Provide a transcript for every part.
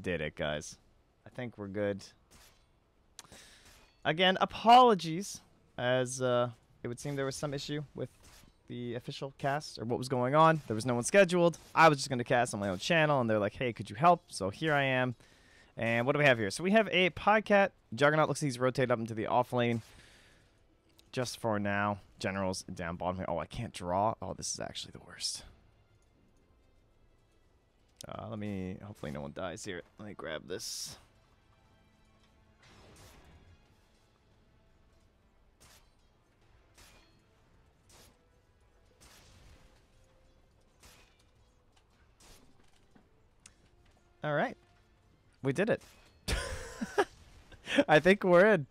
did it, guys. I think we're good. Again, apologies, as it would seem there was some issue with the official cast, or what was going on. There was no one scheduled. I was just going to cast on my own channel, and they're like, hey, could you help? So here I am. And what do we have here? So we have a Podcat. Juggernaut looks like he's rotated up into the off lane. Just for now. General's down bottom here. Oh, I can't draw. Oh, this is actually the worst. Let me... Hopefully no one dies here. Let me grab this. All right. We did it. I think we're in.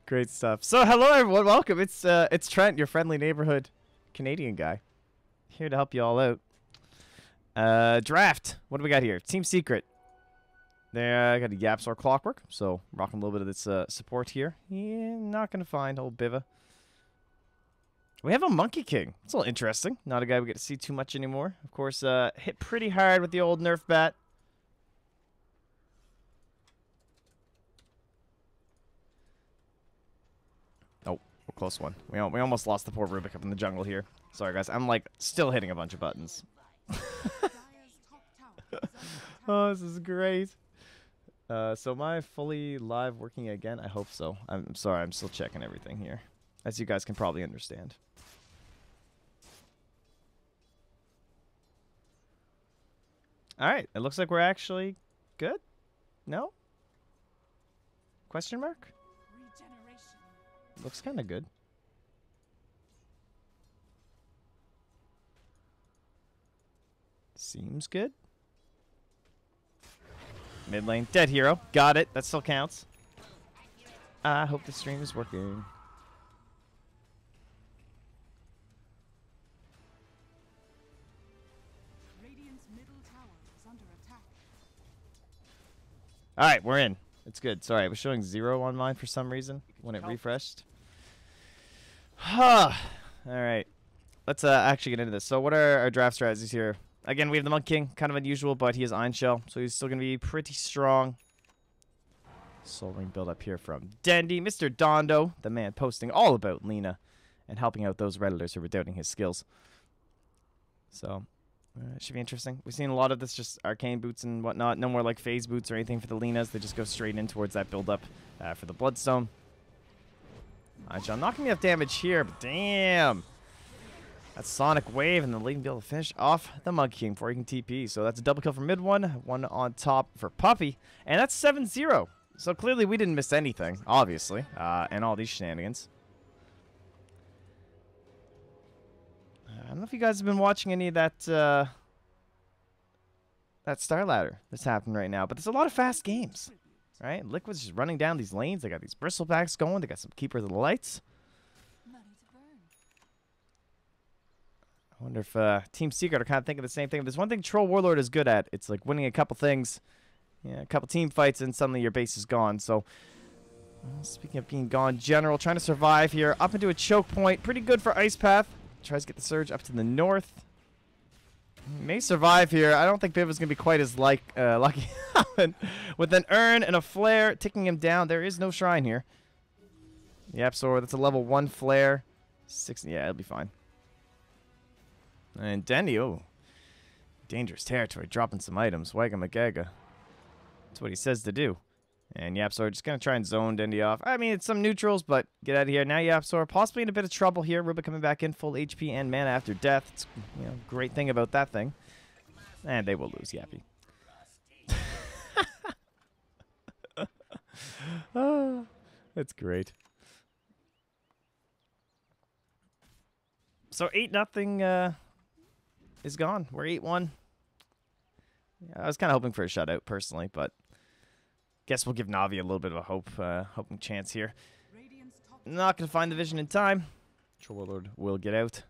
Great stuff. So hello everyone, welcome. It's Trent, your friendly neighborhood Canadian guy, here to help you all out. Draft. What do we got here? Team Secret. There, I got a Yapsor Clockwork, so rocking a little bit of this support here. Yeah, not gonna find old Biva. We have a Monkey King. It's a little interesting. Not a guy we get to see too much anymore. Of course, hit pretty hard with the old Nerf bat. Oh, a close one. We almost lost the poor Rubik up in the jungle here. Sorry, guys. I'm, like, still hitting a bunch of buttons. Oh, this is great. So am I fully live working again? I hope so. I'm sorry. I'm still checking everything here, as you guys can probably understand. All right. It looks like we're actually good. No? Question mark? Looks kind of good. Seems good. Mid lane. Dead hero. Got it. That still counts. I hope the stream is working. Alright, we're in. It's good. Sorry, it was showing 0 on mine for some reason when it refreshed. Alright. Let's actually get into this. So what are our draft strategies here? Again, we have the Monkey King. Kind of unusual, but he has Iron Shell, so he's still going to be pretty strong. Soul Ring build up here from Dendy. Mr. Dondo, the man posting all about Lena and helping out those Redditors who were doubting his skills. So... it should be interesting. We've seen a lot of this, just arcane boots and whatnot. No more like phase boots or anything for the Lenas. They just go straight in towards that build-up for the Bloodstone. Alright, John, knocking me off damage here, but damn! That Sonic Wave, and the lead can be able to finish off the Monkey King before he can TP. So that's a double kill for mid one on top for Puppy, and that's 7-0. So clearly we didn't miss anything, obviously, and all these shenanigans. I don't know if you guys have been watching any of that that Star Ladder that's happening right now, but there's a lot of fast games, right? Liquid's just running down these lanes. They got these bristlebacks going. They got some Keepers of the Lights. I wonder if Team Secret are kind of thinking the same thing. There's one thing Troll Warlord is good at. It's like winning a couple things, a couple team fights, and suddenly your base is gone. So, speaking of being gone, General trying to survive here. Up into a choke point. Pretty good for Ice Path. Tries to get the surge up to the north. May survive here. I don't think Biva's going to be quite as lucky. With an urn and a flare ticking him down. There is no shrine here. Yapsor, that's a level 1 flare. 6, yeah, it'll be fine. And Denny, oh. Dangerous territory, dropping some items. Wagga Magaga. That's what he says to do. And Yapsor just going to try and zone Dendy off. I mean, it's some neutrals, but get out of here. Now Yapsor possibly in a bit of trouble here. Rubik coming back in, full HP and mana after death. It's, great thing about that thing. And they will lose, Yappy. Oh, that's great. So 8-0 is gone. We're 8-1. Yeah, I was kind of hoping for a shutout, personally, but... guess we'll give Navi a little bit of a hoping chance here. Not going to find the vision in time. Troll Warlord will get out.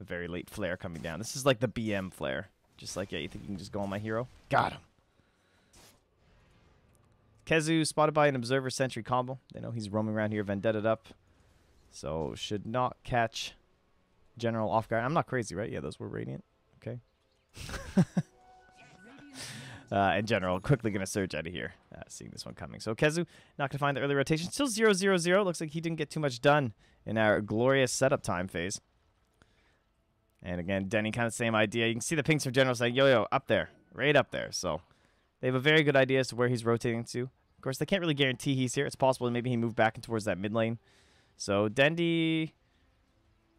A very late flare coming down. This is like the BM flare. Just like, yeah, you think you can just go on my hero? Got him. Kezu spotted by an Observer Sentry combo. They know he's roaming around here, Vendetta up. So should not catch General off guard. I'm not crazy, right? Yeah, those were Radiant. Okay. In general, quickly going to surge out of here, seeing this one coming. So Kezu not going to find the early rotation. Still 0-0-0. Looks like he didn't get too much done in our glorious setup time phase. And again, Denny, kind of same idea. You can see the pings from general saying, yo, up there, right up there. So they have a very good idea as to where he's rotating to. Of course, they can't really guarantee he's here. It's possible that maybe he moved back in towards that mid lane. So Dendy,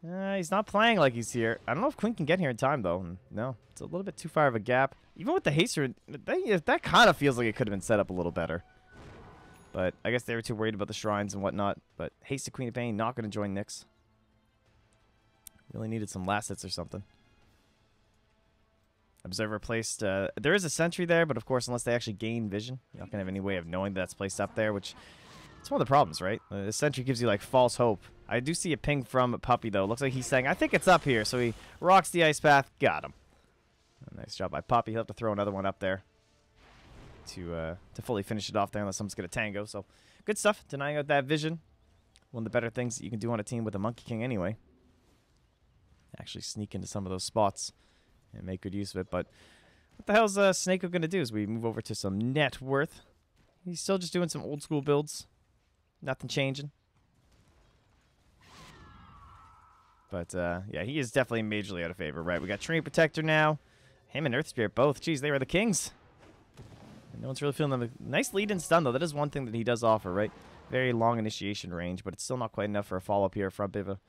he's not playing like he's here. I don't know if Queen can get here in time, though. No, it's a little bit too far of a gap. Even with the haster, that kind of feels like it could have been set up a little better. But I guess they were too worried about the shrines and whatnot. But hasted Queen of Pain, not going to join Nyx. Really needed some last hits or something. Observer placed. There is a sentry there, but of course, unless they actually gain vision, you're not going to have any way of knowing that's placed up there, which it's one of the problems, right? The sentry gives you, like, false hope. I do see a ping from Puppy, though. Looks like he's saying, I think it's up here. So he rocks the ice path. Got him. Nice job by Puppy. He'll have to throw another one up there to fully finish it off there, unless someone's going to tango. So good stuff. Denying out that vision. One of the better things that you can do on a team with a Monkey King anyway. Actually sneak into some of those spots and make good use of it. But what the hell's Snako going to do as we move over to some net worth? He's still just doing some old school builds. Nothing changing. But, yeah, he is definitely majorly out of favor, right? We got Trinity Protector now. Him and Earth Spirit both. Jeez, they were the kings. And no one's really feeling them. Nice lead and stun, though. That is one thing that he does offer, right? Very long initiation range, but it's still not quite enough for a follow-up here from Biva.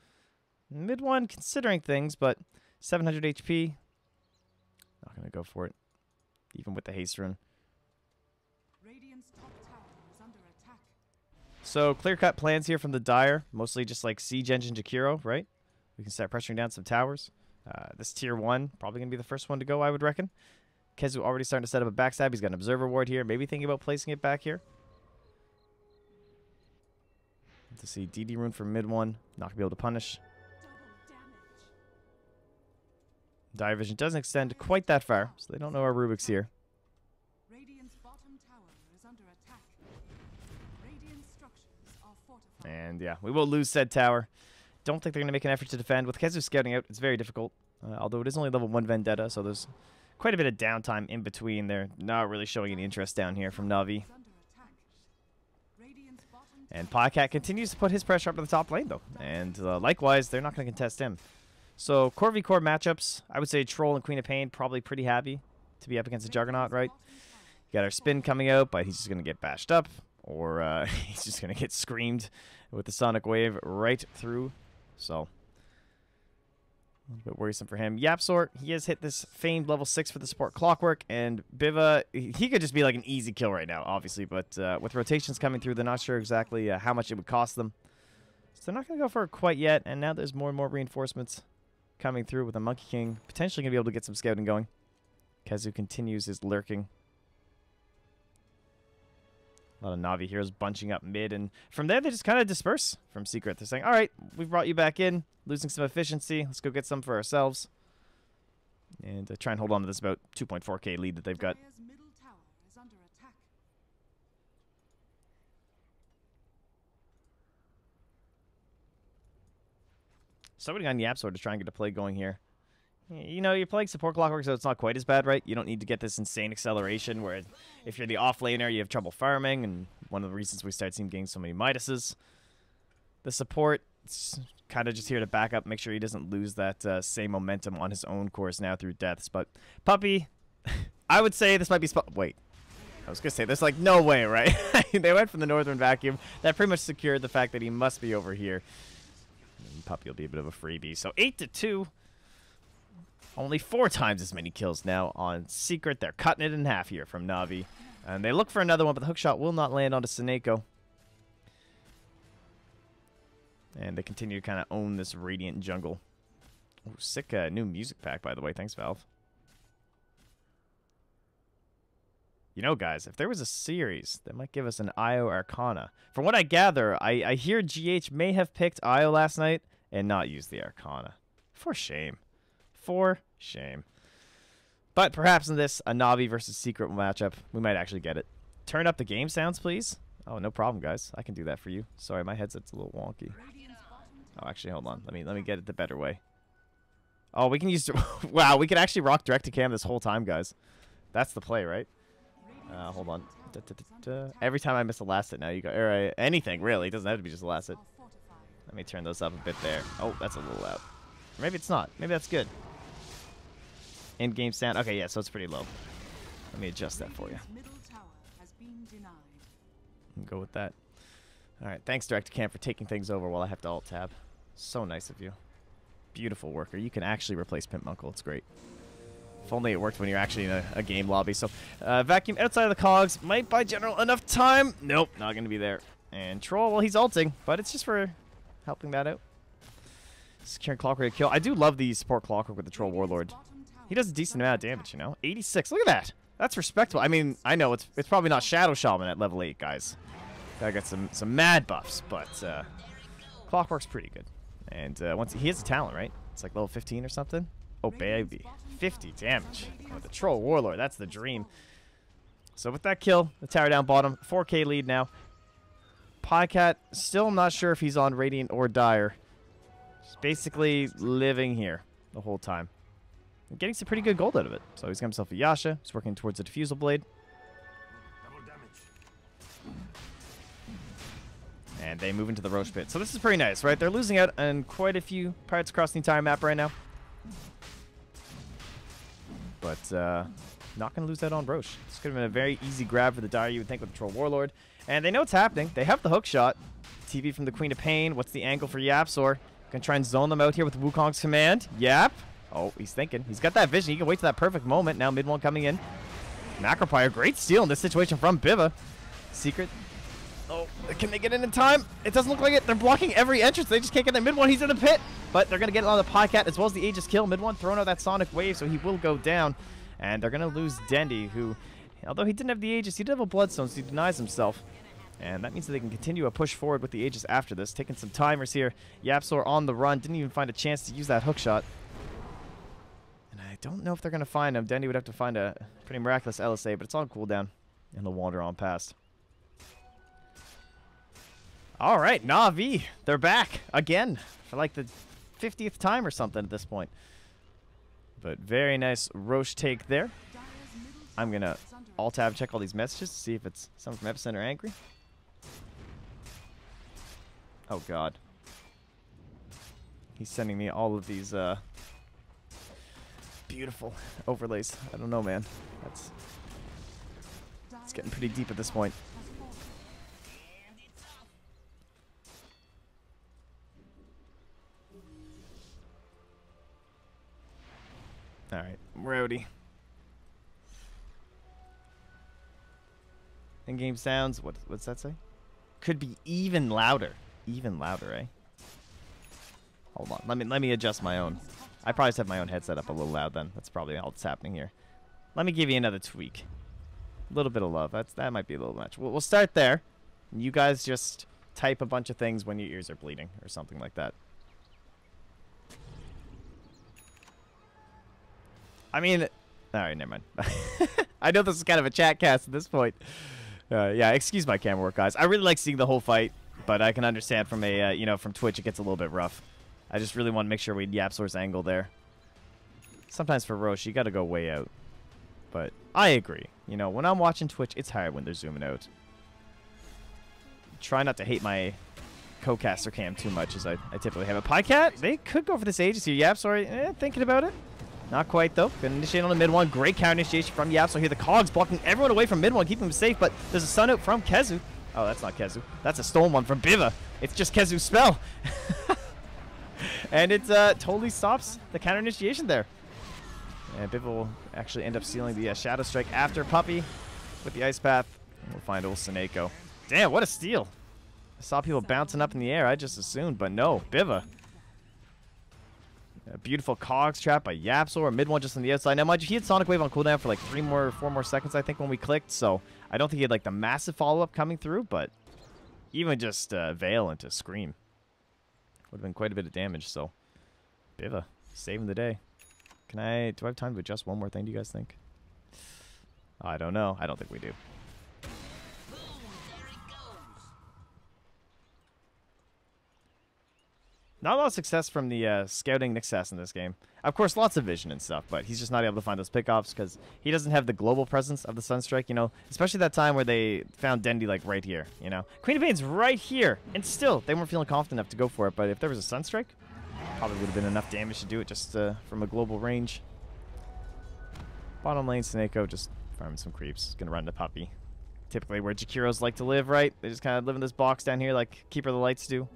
Mid one, considering things, but 700 HP. Not going to go for it, even with the haste rune. So, clear-cut plans here from the Dire. Mostly just like Siege Engine Jakiro, right? We can start pressuring down some towers. This tier 1, probably going to be the first one to go, I would reckon. Kezu already starting to set up a backstab. He's got an Observer Ward here. Maybe thinking about placing it back here. To see DD rune for mid 1. Not going to be able to punish. Dire Vision doesn't extend quite that far, so they don't know our Rubik's here. And yeah, we will lose said tower. Don't think they're going to make an effort to defend. With Kezu scouting out, it's very difficult. Although it is only level 1 Vendetta, so there's quite a bit of downtime in between. They're not really showing any interest down here from Navi. And Podcat continues to put his pressure up to the top lane, though. And likewise, they're not going to contest him. So, core v core matchups, I would say Troll and Queen of Pain probably pretty happy to be up against the Juggernaut, right? You got our Spin coming out, but he's just going to get bashed up. Or he's just going to get screamed with the Sonic Wave right through. So, a little bit worrisome for him. Yapsor, he has hit this famed level 6 for the support Clockwork. And Biva, he could just be like an easy kill right now, obviously. But with rotations coming through, they're not sure exactly how much it would cost them. So they're not going to go for it quite yet. And now there's more and more reinforcements coming through with the Monkey King. Potentially going to be able to get some scouting going. Kezu continues his lurking. A lot of Navi heroes bunching up mid, and from there they just kind of disperse from Secret. They're saying, all right, we've brought you back in, losing some efficiency. Let's go get some for ourselves. And try and hold on to this about 2.4k lead that they've got. Somebody on Yapsor to try and get a play going here. You know, you're playing support Clockwork, so it's not quite as bad, right? You don't need to get this insane acceleration where if you're the off-laner, you have trouble farming, and one of the reasons we start seeing getting so many Midases. The support is kind of just here to back up, make sure he doesn't lose that same momentum on his own course now through deaths. But Puppy, I would say this might be Wait. I was going to say, there's like no way, right? They went from the Northern Vacuum. That pretty much secured the fact that he must be over here. And Puppy will be a bit of a freebie. So 8-2. Only 4 times as many kills now on Secret. They're cutting it in half here from Navi. And they look for another one, but the hookshot will not land onto Sineko. And they continue to kind of own this Radiant jungle. Ooh, sick new music pack, by the way. Thanks, Valve. You know, guys, if there was a series that might give us an Io Arcana. From what I gather, I hear GH may have picked Io last night and not used the Arcana. For shame. For shame. But perhaps in this, a Navi versus Secret matchup, we might actually get it. Turn up the game sounds, please. Oh, no problem, guys. I can do that for you. Sorry, my headset's a little wonky. Oh, actually, hold on. Let me get it the better way. Oh, we can use... wow, we could actually rock direct to cam this whole time, guys. That's the play, right? Hold on. Every time I miss a last hit now, you go... Or anything, really. It doesn't have to be just a last hit. Let me turn those up a bit there. Oh, that's a little loud. Maybe it's not. Maybe that's good. In-game sound. Okay, yeah, so it's pretty low. Let me adjust that for you. Go with that. All right, thanks, Direct Cam, for taking things over while I have to alt-tab. So nice of you. Beautiful worker. You can actually replace Pimp Munkle. It's great. If only it worked when you're actually in a game lobby. So, vacuum outside of the cogs. Might buy General enough time. Nope, not going to be there. And Troll, well, he's ulting, but it's just for helping that out. Securing Clockwork kill. I do love the support Clockwork with the Troll Warlord. He does a decent amount of damage, you know? 86. Look at that. That's respectable. I mean, I know it's probably not Shadow Shaman at level 8, guys. Gotta get some mad buffs, but Clockwork's pretty good. And once he has a talent, right? It's like level 15 or something. Oh, baby. 50 damage with the Troll Warlord. That's the dream. So with that kill, the tower down bottom, 4K lead now. Podcat, still not sure if he's on Radiant or Dire. Just basically living here the whole time. And getting some pretty good gold out of it. So he's got himself a Yasha. He's working towards a Diffusal Blade. And they move into the Roche Pit. So this is pretty nice, right? They're losing out on quite a few parts across the entire map right now. But not going to lose out on Roche. This could have been a very easy grab for the Dire, you would think, with the Troll Warlord. And they know what's happening. They have the hook shot. TV from the Queen of Pain. What's the angle for Yapsor? Gonna try and zone them out here with Wukong's command. Yap. Oh, he's thinking. He's got that vision. He can wait for that perfect moment. Now mid one coming in. Macropire, great steal in this situation from Biva. Secret. Oh, can they get in time? It doesn't look like it. They're blocking every entrance. They just can't get that mid one. He's in the pit. But they're going to get it on the Podcat as well as the Aegis kill. Mid one throwing out that Sonic Wave, so he will go down. And they're going to lose Dendy, who, although he didn't have the Aegis, he did have a Bloodstone, so he denies himself. And that means that they can continue a push forward with the Aegis after this. Taking some timers here. Yapsor on the run. Didn't even find a chance to use that hook shot. And I don't know if they're going to find him. Dendy would have to find a pretty miraculous LSA, but it's on cooldown. And he'll wander on past. All right, Na'Vi. They're back again for like the 50th time or something at this point. But very nice Roche take there. I'm going to alt-tab check all these messages to see if it's someone from Epicenter angry. Oh, God. He's sending me all of these beautiful overlays. I don't know, man. It's getting pretty deep at this point. All right, Rowdy. In-game sounds. What's that say? Could be even louder. Even louder, eh? Hold on. Let me adjust my own. I probably set my own headset up a little loud then. That's probably all that's happening here. Let me give you another tweak. A little bit of love. That might be a little much. We'll start there. You guys just type a bunch of things when your ears are bleeding or something like that. I mean, all right, never mind. I know this is kind of a chat cast at this point. Yeah, excuse my camera work, guys. I really like seeing the whole fight, but I can understand from a from Twitch it gets a little bit rough. I just really want to make sure we had Yapsor's angle there. Sometimes for Roche, you got to go way out. But I agree. You know, when I'm watching Twitch, it's hard when they're zooming out. Try not to hate my co-caster cam too much as I typically have. A Pycat, they could go for this Aegis here. Yapsor, thinking about it. Not quite, though. Gonna initiate on the mid one. Great counter initiation from Yapsor here. The Cogs blocking everyone away from mid one, keeping him safe, but there's a stun out from Kezu. Oh, that's not Kezu. That's a stolen one from Biva. It's just Kezu's spell. And it totally stops the counter initiation there. And Biva will actually end up stealing the Shadow Strike after Puppy with the Ice Path. And we'll find old Seneko. Damn, what a steal. I saw people bouncing up in the air. I just assumed, but no. Biva. A beautiful Cogs trap by Yapsor. Mid one just on the outside. Now, mind you, he had Sonic Wave on cooldown for like 4 more seconds, I think, when we clicked. So I don't think he had like the massive follow-up coming through, but even just Veil into Scream would have been quite a bit of damage. So Biva saving the day. Do I have time to adjust one more thing, do you guys think? I don't know. I don't think we do. Not a lot of success from the scouting Nixas in this game. Of course, lots of vision and stuff, but he's just not able to find those pickoffs because he doesn't have the global presence of the Sunstrike, you know, especially that time where they found Dendy, like, right here, you know. Queen of Bane's right here, and still, they weren't feeling confident enough to go for it, but if there was a Sunstrike, probably would have been enough damage to do it just from a global range. Bottom lane, Snako just farming some creeps. He's going to run to Puppy. Typically where Jakiros like to live, right? They just kind of live in this box down here like Keeper of the Lights do.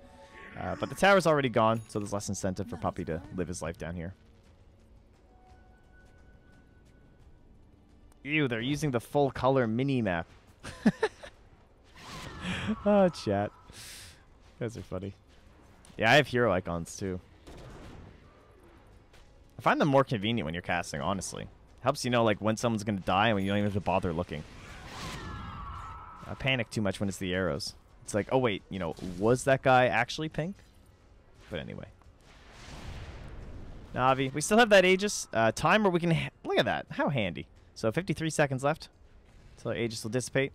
But the tower's already gone, so there's less incentive for Puppy to live his life down here. Ew, they're using the full color mini-map. Oh, chat. You guys are funny. Yeah, I have hero icons, too. I find them more convenient when you're casting, honestly. Helps you know, like, when someone's going to die and when you don't even have to bother looking. I panic too much when it's the arrows. It's like, oh, wait, you know, was that guy actually pink? But anyway. Navi. We still have that Aegis timer. We can... Look at that. How handy. So 53 seconds left until our Aegis will dissipate.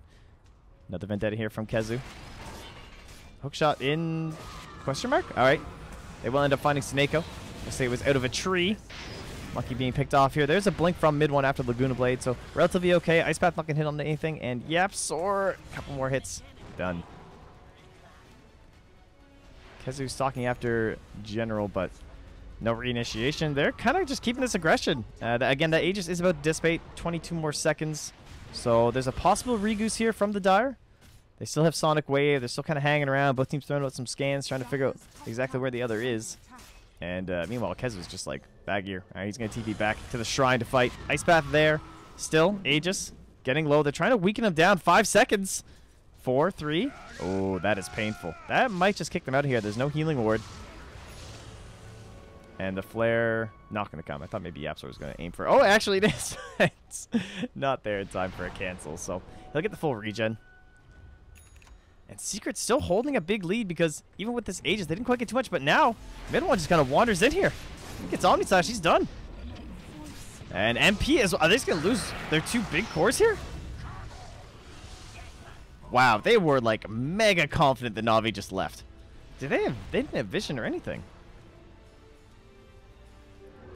Another Vendetta here from Kezu. Hookshot in... Question mark? All right. They will end up finding Snako. We'll say it was out of a tree. Monkey being picked off here. There's a blink from mid one after Laguna Blade, so relatively okay. Ice Path not gonna hit on anything, and yep, Soar. A couple more hits. Done. Kezu stalking after General, but no reinitiation. They're kind of just keeping this aggression. Again, that Aegis is about to dissipate. 22 more seconds. So there's a possible regoose here from the Dire. They still have Sonic Wave. They're still kind of hanging around. Both teams throwing out some scans, trying to figure out exactly where the other is. And meanwhile, Kezu's just like, bag gear. All right, he's going to TP back to the Shrine to fight. Ice Path there. Still, Aegis getting low. They're trying to weaken him down. 5 seconds. 4, 3. Oh, that is painful. That might just kick them out of here. There's no healing ward. And the flare, not going to come. I thought maybe Yapsor was going to aim for... Oh, actually it is. It's not there in time for a cancel. So he'll get the full regen. And Secret's still holding a big lead because even with this Aegis, they didn't quite get too much. But now, mid one just kind of wanders in here. He gets Omnislash. He's done. And MP is... Are they just going to lose their 2 big cores here? Wow, they were like mega confident that Na'Vi just left. Did they have... They didn't have vision or anything.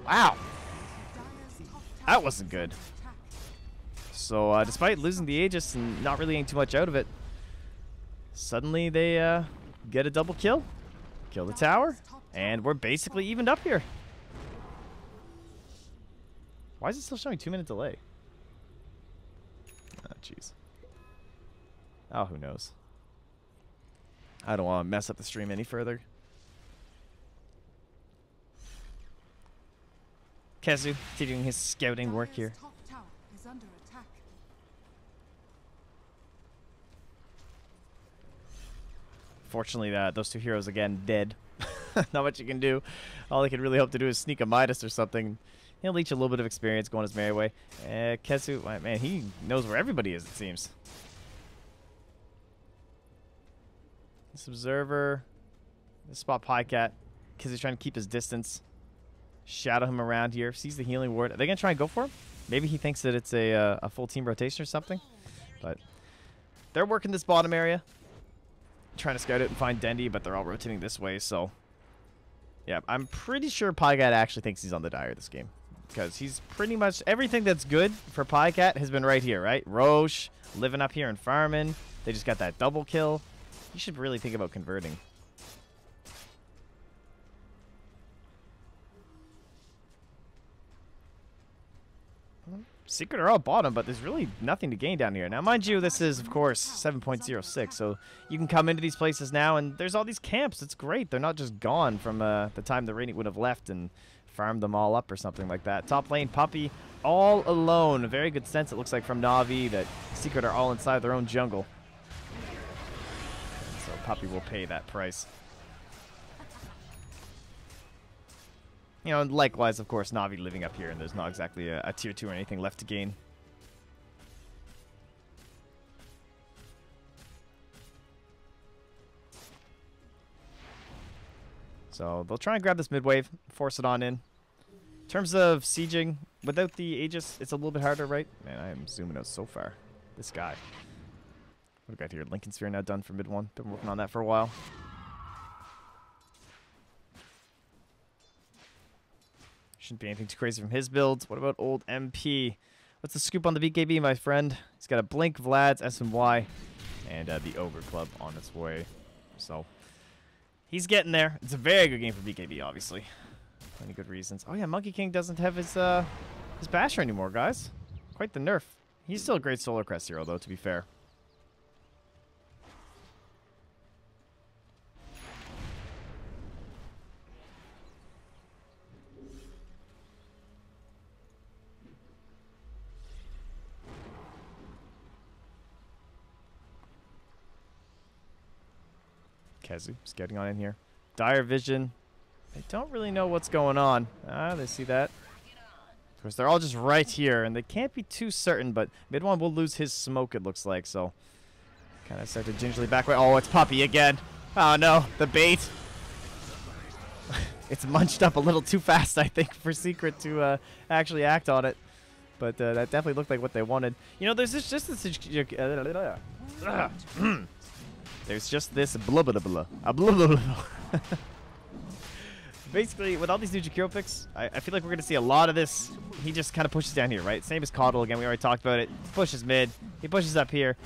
Wow. That wasn't good. So, despite losing the Aegis and not really getting too much out of it, suddenly they get a double kill. Kill the tower. And we're basically evened up here. Why is it still showing 2-minute delay? Oh, jeez. Oh, who knows? I don't want to mess up the stream any further. Kezu doing his scouting work here. Fortunately, those 2 heroes again dead. Not much you can do. All they could really hope to do is sneak a Midas or something. He'll leech a little bit of experience going his merry way. Kezu, man, he knows where everybody is, it seems. This Observer, this spot Pycat, because he's trying to keep his distance. Shadow him around here. Sees the healing ward. Are they going to try and go for him? Maybe he thinks that it's a full team rotation or something. But they're working this bottom area. Trying to scout it and find Dendy, but they're all rotating this way, so... Yeah, I'm pretty sure Pycat actually thinks he's on the Dire this game. Because he's pretty much... Everything that's good for Pycat has been right here, right? Roche, living up here and farming. They just got that double kill. You should really think about converting. Secret are all bottom, but there's really nothing to gain down here. Now, mind you, this is, of course, 7.06, so you can come into these places now, and there's all these camps. It's great. They're not just gone from the time the Radiant would have left and farmed them all up or something like that. Top lane, Puppy, all alone. A very good sense, it looks like, from Na'Vi that Secret are all inside their own jungle. And so Puppy will pay that price. You know, and likewise, of course, Na'Vi living up here, and there's not exactly a tier 2 or anything left to gain. So they'll try and grab this mid wave, force it on in. In terms of sieging, without the Aegis, it's a little bit harder, right? Man, I am zooming out so far. This guy. What do we got here? Lincoln Sphere now done for mid 1. Been working on that for a while. Shouldn't be anything too crazy from his builds. What about old MP? What's the scoop on the BKB, my friend? He's got a Blink, Vlad's, SMY, and the Ogre Club on its way. So, he's getting there. It's a very good game for BKB, obviously. Plenty good reasons. Oh, yeah, Monkey King doesn't have his Basher anymore, guys. Quite the nerf. He's still a great Solar Crest hero, though, to be fair. Kezu scouting on in here. Dire Vision. They don't really know what's going on. Ah, they see that. Of course, they're all just right here, and they can't be too certain, but mid one will lose his smoke, it looks like, so kind of start to gingerly back away. Oh, it's Puppey again. Oh, no, the bait. It's munched up a little too fast, I think, for Secret to actually act on it. But that definitely looked like what they wanted. You know, there's this, just this... There's just this blah blah blah. Blah blah blah. Basically, with all these new Jakiro picks, I feel like we're going to see a lot of this. He just kind of pushes down here, right? Same as Coddle again. We already talked about it. He pushes mid. He pushes up here.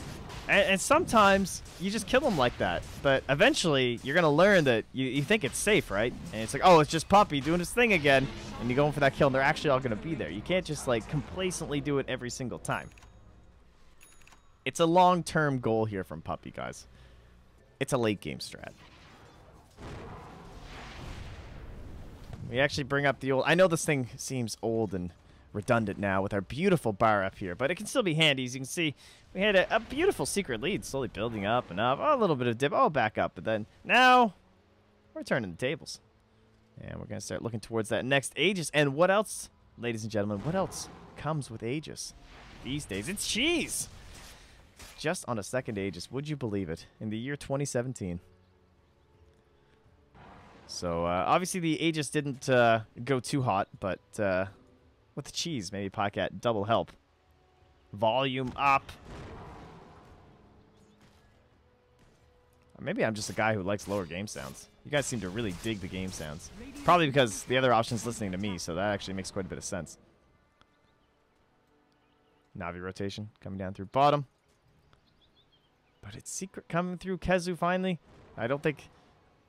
And sometimes you just kill him like that. But eventually, you're going to learn that you think it's safe, right? And it's like, oh, it's just Puppey doing his thing again. And you're going for that kill, and they're actually all going to be there. You can't just, like, complacently do it every single time. It's a long-term goal here from Puppey, guys. It's a late-game strat. We actually bring up the old... I know this thing seems old and redundant now with our beautiful bar up here, but it can still be handy. As you can see, we had a beautiful secret lead slowly building up and up. Oh, a little bit of dip. Oh, back up. But then now we're turning the tables. And we're going to start looking towards that next Aegis. And what else, ladies and gentlemen, what else comes with Aegis these days? It's cheese! Just on a second Aegis. Would you believe it? In the year 2017. So, obviously the Aegis didn't go too hot, but with the cheese, maybe Podcat double help. Volume up. Or maybe I'm just a guy who likes lower game sounds. You guys seem to really dig the game sounds. Probably because the other option's listening to me, so that actually makes quite a bit of sense. Navi rotation coming down through bottom. But it's Secret coming through Kezu finally. I don't think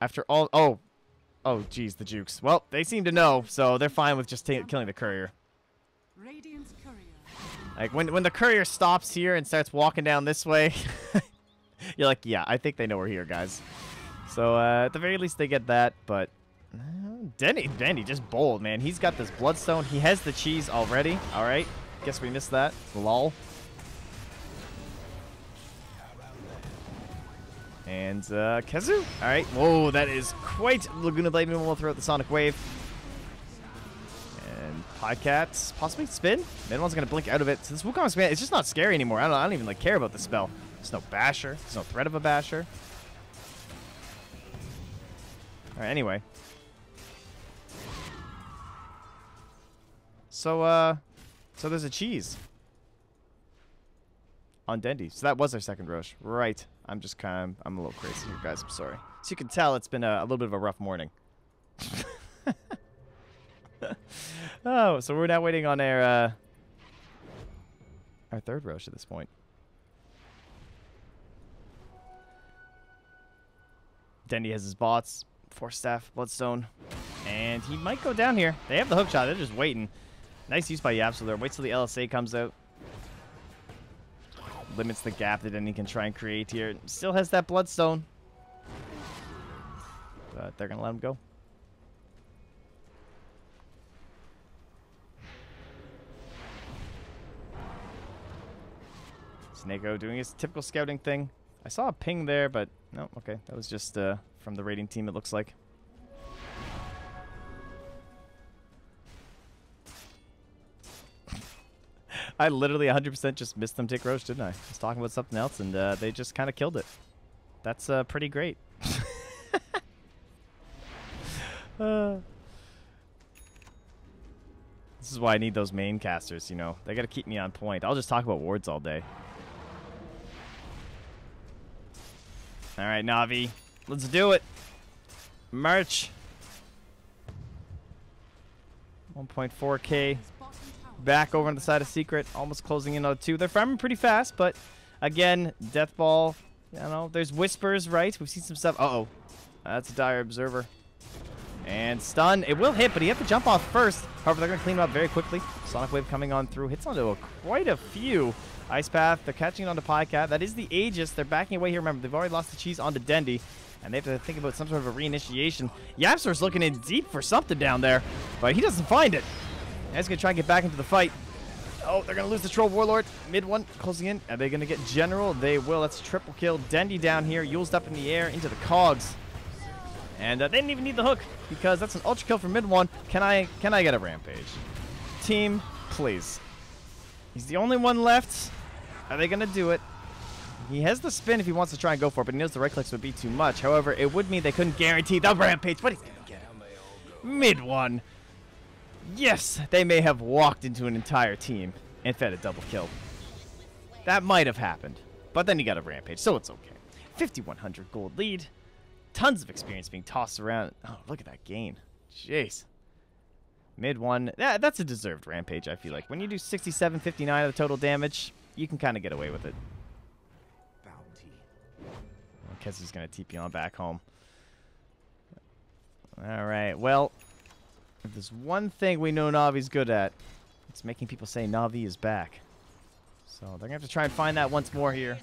after all... Oh, geez, the Jukes. Well, they seem to know, so they're fine with just killing the courier. Like, when the courier stops here and starts walking down this way, you're like, yeah, I think they know we're here, guys. So, at the very least, they get that, but... Dendy just bold, man. He's got this Bloodstone. He has the cheese already. All right. Guess we missed that. Lol. And, Kezu. All right. Whoa, that is quite Laguna Blade. We'll throw out the Sonic Wave. And Podcat, possibly spin. Minwan's going to blink out of it. So this Wukong's man, it's just not scary anymore. I don't even, like, care about the spell. There's no Basher. There's no threat of a Basher. All right, anyway. So there's a cheese on Dendy. So that was our second Roche. Right. I'm a little crazy here, guys. I'm sorry. So you can tell it's been a little bit of a rough morning. Oh, so we're now waiting on our third Roche at this point. Dendy has his bots, Force Staff, Bloodstone, and he might go down here. They have the hook shot. They're just waiting. Nice use by Yapso there. Waits till the LSA comes out. Limits the gap that Dendy can try and create here. Still has that Bloodstone. But they're going to let him go. Snako doing his typical scouting thing. I saw a ping there, but no, okay. That was just from the raiding team, it looks like. I literally 100% just missed them take Roche, didn't I? I was talking about something else, and they just kind of killed it. That's pretty great. This is why I need those main casters, you know. They got to keep me on point. I'll just talk about wards all day. All right, Navi. Let's do it. March. 1.4k. Back over on the side of Secret. Almost closing in on 2. They're farming pretty fast, but again, Death Ball. You know, there's whispers, right? We've seen some stuff. Uh-oh. That's a dire observer. And stun. It will hit, but you have to jump off first. However, they're going to clean him up very quickly. Sonic Wave coming on through. Hits onto quite a few. Ice Path. They're catching it onto Pycat. That is the Aegis. They're backing away here. Remember, they've already lost the cheese onto Dendy. And they have to think about some sort of a reinitiation. Yapsor's looking in deep for something down there. But he doesn't find it. And he's going to try and get back into the fight. Oh, they're going to lose the Troll Warlord. Mid one closing in. Are they going to get General? They will. That's a triple kill. Dendy down here. Yuled up in the air into the cogs. And they didn't even need the hook because that's an ultra kill for mid one. Can I get a rampage? Team, please. He's the only one left. Are they going to do it? He has the spin if he wants to try and go for it, but he knows the right clicks would be too much. However, it would mean they couldn't guarantee the rampage, but he's going to get it. Mid one. Yes, they may have walked into an entire team and fed a double kill. That might have happened, but then you got a rampage, so it's okay. 5,100 gold lead. Tons of experience being tossed around. Oh, look at that gain. Jeez. Mid one. That's a deserved rampage, I feel like. When you do 67, 59 of the total damage, you can kind of get away with it. Bounty. Well, Kezu's going to TP on back home. All right, well, if there's one thing we know Navi's good at, it's making people say Navi is back. So they're going to have to try and find that once more here.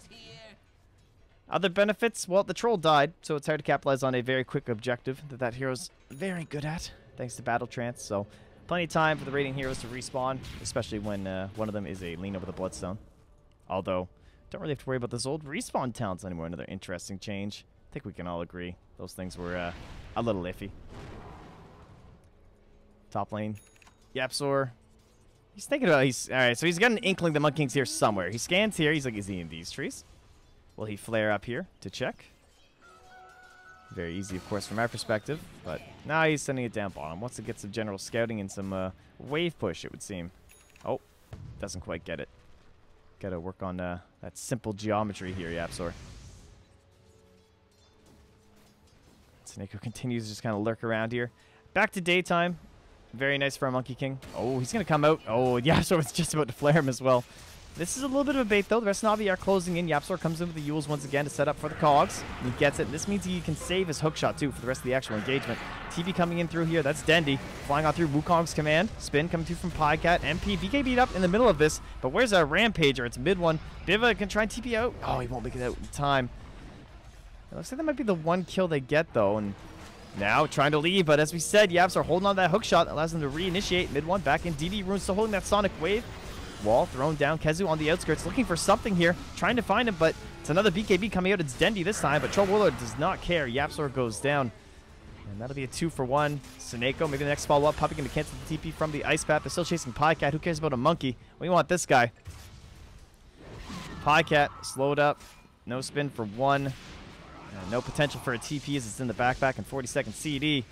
Other benefits, well, the troll died, so it's hard to capitalize on a very quick objective that hero's very good at, thanks to Battle Trance. So plenty of time for the raiding heroes to respawn, especially when one of them is a lean over the Bloodstone. Although, don't really have to worry about those old respawn talents anymore. Another interesting change. I think we can all agree. Those things were a little iffy. Top lane. Yapsor. He's thinking about alright, so he's got an inkling the Mud King's here somewhere. He scans here. He's like, is he in these trees? Will he flare up here to check? Very easy, of course, from our perspective. But now he's sending it down bottom. Wants to get some general scouting and some wave push, it would seem. Oh, doesn't quite get it. Got to work on that simple geometry here, Yapsor. Snako continues to just kind of lurk around here. Back to daytime. Very nice for our Monkey King. Oh, he's going to come out. Oh, Yapsor was just about to flare him as well. This is a little bit of a bait, though. The rest of Navi are closing in. Yapsor comes in with the Yules once again to set up for the cogs. He gets it. This means he can save his hookshot, too, for the rest of the actual engagement. TP coming in through here. That's Dendy. Flying on through Wukong's command. Spin coming through from Pycat. MP. VK beat up in the middle of this. But where's our Rampager? It's mid one. Biva can try and TP out. Oh, he won't make it out in time. It looks like that might be the one kill they get, though. And now trying to leave. But as we said, Yaps are holding on to that hookshot. That allows them to reinitiate. Mid one. Back in. DD Rune still holding that Sonic Wave. Wall thrown down. Kezu on the outskirts looking for something here. Trying to find him, but it's another BKB coming out. It's Dendy this time, but Troll Warlord does not care. Yapsor goes down. And that'll be a 2-for-1. Seneko, maybe the next follow-up. Probably going to cancel the TP from the Ice Path. They're still chasing Pycat. Who cares about a monkey? We want this guy. Pycat slowed up. No spin for 1. No potential for a TP as it's in the backpack and 40-second CD.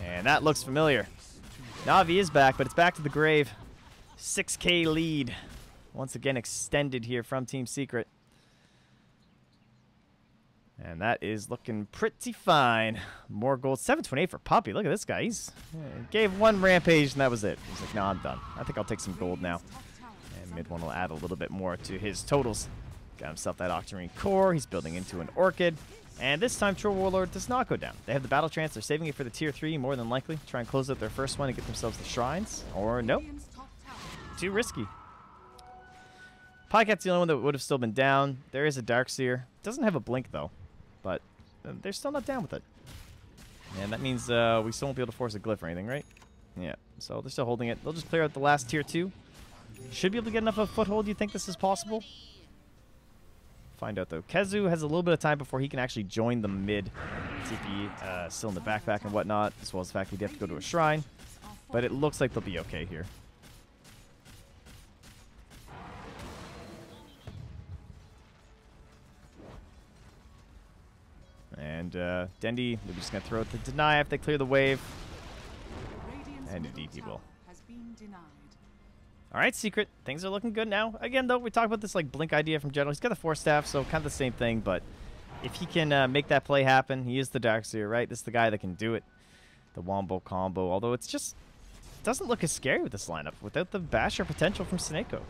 And that looks familiar. Navi is back, but it's back to the grave. 6k lead. Once again extended here from Team Secret. And that is looking pretty fine. More gold. 728 for Poppy. Look at this guy. He's gave 1 rampage and that was it. He's like, nah, I'm done. I think I'll take some gold now. And mid one will add a little bit more to his totals. Got himself that Octarine core. He's building into an Orchid. And this time, Troll Warlord does not go down. They have the Battle Trance. They're saving it for the Tier 3, more than likely. Try and close out their first one and get themselves the Shrines. Or nope. Too risky. Pycat's the only one that would have still been down. There is a Darkseer. Doesn't have a blink, though. But they're still not down with it. And that means we still won't be able to force a glyph or anything, right? Yeah. So they're still holding it. They'll just clear out the last Tier 2. Should be able to get enough of a foothold. Do you think this is possible? Find out, though. Kezu has a little bit of time before he can actually join the mid. TP still in the backpack and whatnot, as well as the fact he'd have to go to a shrine. But it looks like they'll be okay here. And Dendy, they're just going to throw it to deny if they clear the wave. And indeed he will. Alright, Secret. Things are looking good now. Again, though, we talked about this like blink idea from General. He's got the Force Staff, so kind of the same thing. But if he can make that play happen, he is the Darkseer, right? This is the guy that can do it. The Wombo combo. Although it's just doesn't look as scary with this lineup without the Basher potential from Sneko.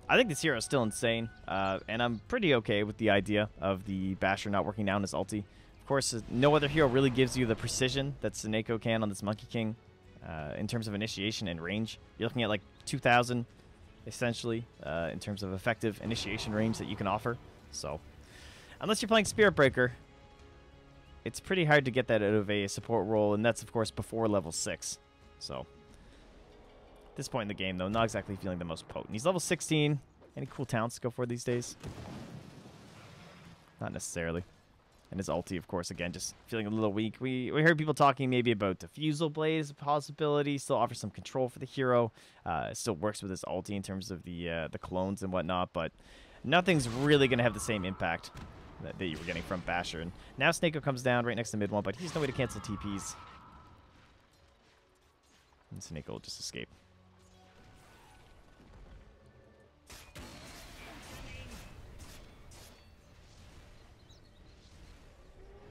I think this hero is still insane, and I'm pretty okay with the idea of the Basher not working down his ulti. Of course, no other hero really gives you the precision that Sneko can on this Monkey King in terms of initiation and range. You're looking at like 2,000, essentially, in terms of effective initiation range that you can offer. So, unless you're playing Spirit Breaker, it's pretty hard to get that out of a support role, and that's, of course, before level 6. So, at this point in the game, though, not exactly feeling the most potent. He's level 16. Any cool talents to go for these days? Not necessarily. And his ulti, of course, again, just feeling a little weak. We heard people talking maybe about Diffusal Blade as a possibility. Still offers some control for the hero. Still works with his ulti in terms of the clones and whatnot, but nothing's really going to have the same impact that you were getting from Basher. And now Sneko comes down right next to mid one, but he's no way to cancel TPs. And Sneko will just escape.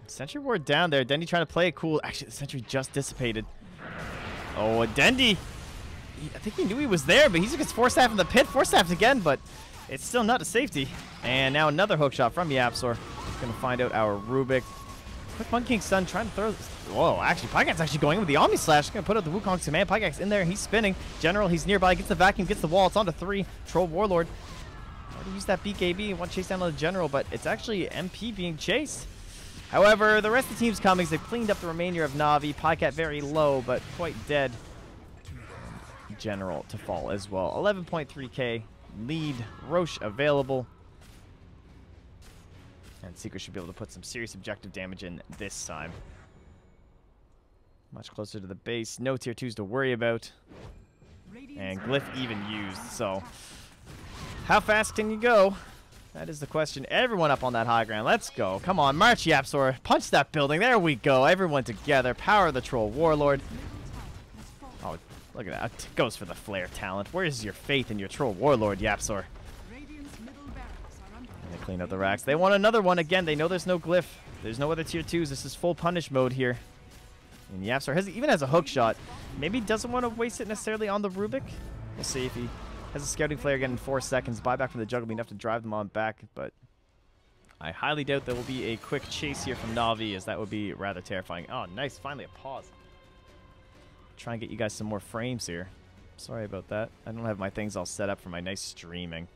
Sentry ward down there. Dendy trying to play it cool. Actually, the sentry just dissipated. Oh, Dendy. I think he knew he was there, but he gets force staff in the pit. Force staffed again, but it's still not a safety. And now another hook shot from Yapzor. Going to find out our Rubik. Quick Monkey King Stun trying to throw. Whoa, actually, Pygax actually going in with the Omni Slash. Going to put out the Wukong's command. Pygax in there. He's spinning. General, he's nearby. Gets the vacuum, gets the wall. It's on to 3. Troll Warlord. Already used that BKB and want to chase down on the General, but it's actually MP being chased. However, the rest of the team's coming. They've cleaned up the remainder of Na'Vi. Pycat very low, but quite dead. General to fall as well. 11.3k lead. Roche available. And Secret should be able to put some serious objective damage in this time. Much closer to the base. No tier 2s to worry about. And Glyph even used. So, how fast can you go? That is the question. Everyone up on that high ground. Let's go. Come on, march, Yapzor. Punch that building. There we go. Everyone together. Power the Troll Warlord. Oh, look at that. Goes for the flare talent. Where's your faith in your Troll Warlord, Yapzor? They clean up the racks. They want another one again. They know there's no Glyph. There's no other tier 2s. This is full punish mode here. And Yapzor even has a hook shot. Maybe doesn't want to waste it necessarily on the Rubik. We'll see if he has a scouting flare again in 4 seconds. Buyback from the juggle will be enough to drive them on back, but I highly doubt there will be a quick chase here from Na'Vi, as that would be rather terrifying. Oh, nice. Finally a pause. Try and get you guys some more frames here. Sorry about that. I don't have my things all set up for my nice streaming.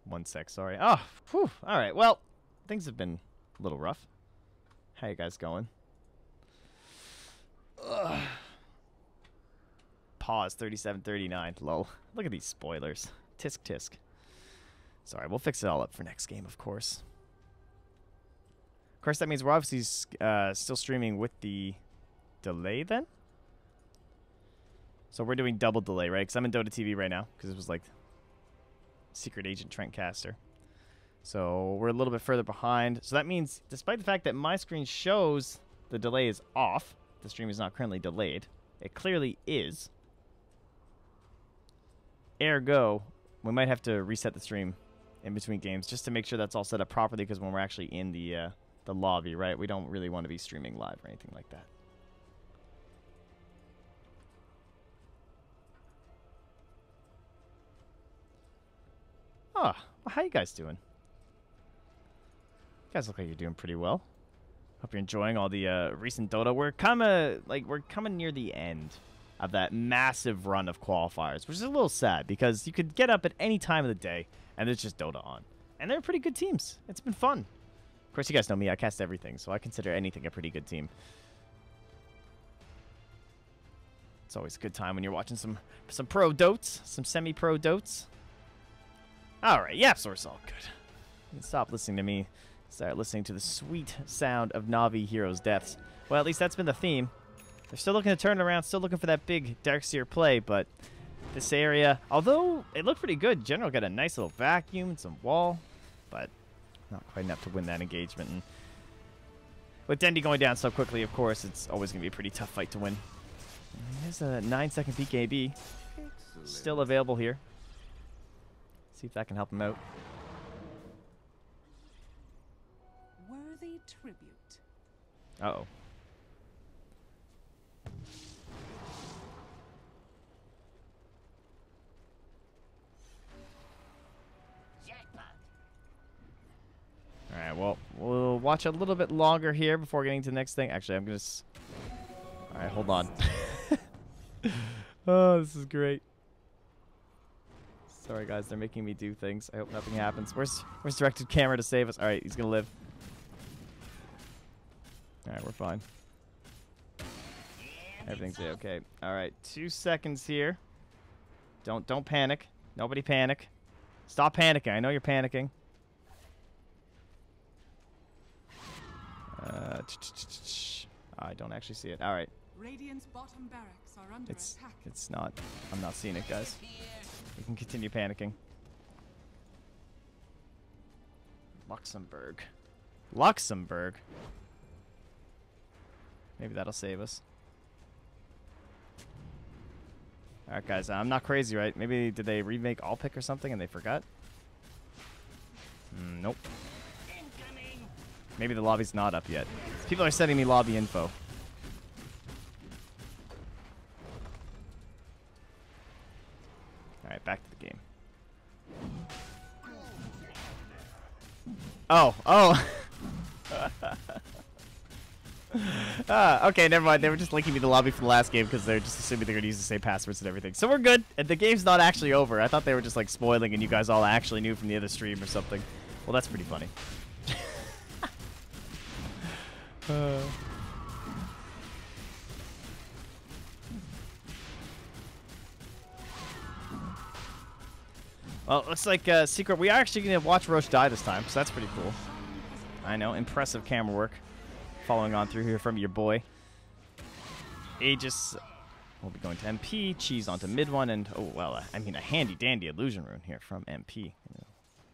One sec, sorry. Oh, whew. All right. Well, things have been a little rough. How you guys going? Ugh. Pause, 37-39. Lol. Look at these spoilers. Tisk tisk. Sorry, we'll fix it all up for next game, of course. Of course, that means we're obviously still streaming with the delay then? So we're doing double delay, right? Because I'm in Dota TV right now, because it was like Secret Agent Trent Caster. So we're a little bit further behind. So that means, despite the fact that my screen shows the delay is off, the stream is not currently delayed. It clearly is. Ergo, we might have to reset the stream in between games just to make sure that's all set up properly, because when we're actually in the lobby, right, we don't really want to be streaming live or anything like that. Oh, well, how you guys doing? You guys look like you're doing pretty well. Hope you're enjoying all the recent Dota. We're coming near the end of that massive run of qualifiers, which is a little sad because you could get up at any time of the day and there's just Dota on. And they're pretty good teams. It's been fun. Of course, you guys know me. I cast everything, so I consider anything a pretty good team. It's always a good time when you're watching some pro dotes, some semi-pro dotes. All right, Yapzor's all good. You can stop listening to me. Start listening to the sweet sound of Na'Vi heroes' deaths. Well, at least that's been the theme. They're still looking to turn it around, still looking for that big Darkseer play, but this area, although it looked pretty good, General got a nice little vacuum and some wall, but not quite enough to win that engagement. And with Dendy going down so quickly, of course, it's always going to be a pretty tough fight to win. And there's a 9-second BKB still available here. See if that can help him out. Worthy tribute. Uh-oh. Alright, well, we'll watch a little bit longer here before getting to the next thing. Actually, I'm going to... Alright, hold on. Oh, this is great. Sorry, guys. They're making me do things. I hope nothing happens. Where's directed camera to save us? Alright, he's going to live. Alright, we're fine. Everything's okay. Alright, 2 seconds here. Don't panic. Nobody panic. Stop panicking. I know you're panicking. I don't actually see it. All right. Radiant's bottom barracks are under attack. It's not. I'm not seeing it, guys. We can continue panicking. Luxembourg. Luxembourg. Maybe that'll save us. All right, guys. I'm not crazy, right? Maybe did they remake All Pick or something and they forgot? Nope. Maybe the lobby's not up yet. People are sending me lobby info. Alright, back to the game. Oh. Okay, never mind. They were just linking me the lobby from the last game because they're just assuming they're going to use the same passwords and everything. So we're good. And the game's not actually over. I thought they were just like spoiling and you guys all actually knew from the other stream or something. Well, that's pretty funny. Well, looks like Secret. We are actually going to watch Roche die this time, so that's pretty cool. I know, impressive camera work. Following on through here from your boy. Aegis will be going to MP. Cheese onto mid one, and oh well, I mean a handy dandy illusion rune here from MP.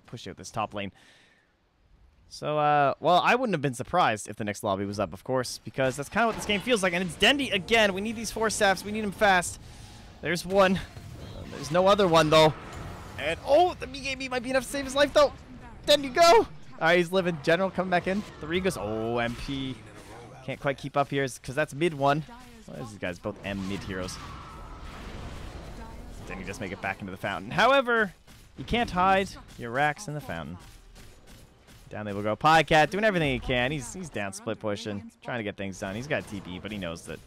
Push out this top lane. So, well, I wouldn't have been surprised if the next lobby was up, of course, because that's kind of what this game feels like. And it's Dendy again. We need these 4 staffs. We need them fast. There's one. There's no other one, though. And, oh, the BKB might be enough to save his life, though. Dendy, go. All right, he's living. General coming back in. 3 goes. Oh, MP. Can't quite keep up here because that's mid one. Well, these guys both M mid heroes. Dendy just make it back into the fountain. However, you can't hide your racks in the fountain. Down there will go. Podcat doing everything he can. He's down split pushing, trying to get things done. He's got TP, but he knows that.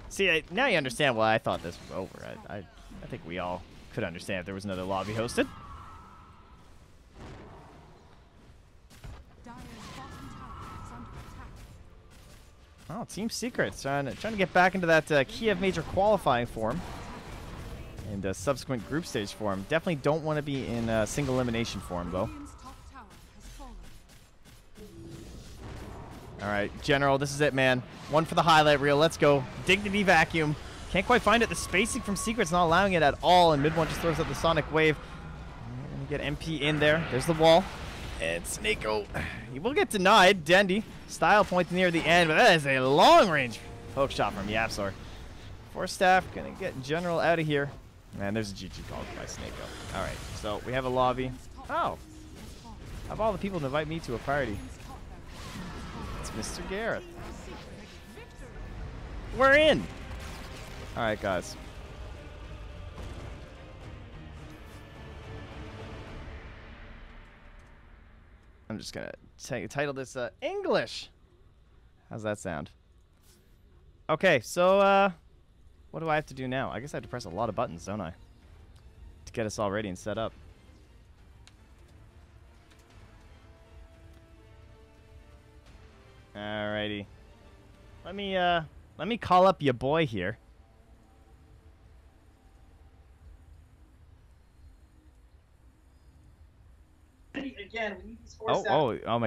See, now you understand why I thought this was over. I think we all could understand if there was another lobby hosted. Oh, Team Secret trying to get back into that Kiev Major qualifying form and subsequent group stage form. Definitely don't want to be in single elimination form though. All right, General, this is it, man. One for the highlight reel. Let's go. Dignity vacuum. Can't quite find it. The spacing from Secret's not allowing it at all, and mid one just throws up the Sonic Wave. We're gonna get MP in there. There's the wall. And Snako, he will get denied. Dendy, style point near the end, but that is a long-range poke shot from Yapsor. 4 staff, gonna get General out of here. Man, there's a GG call by Snako. All right, so we have a lobby. Oh, of all the people to invite me to a party. It's Mr. Gareth. We're in. All right, guys. I'm just gonna title this English. How's that sound? Okay, so what do I have to do now? I guess I have to press a lot of buttons, don't I? To get us all ready and set up. Alrighty. Let me call up your boy here. Again, we need these 4 oh my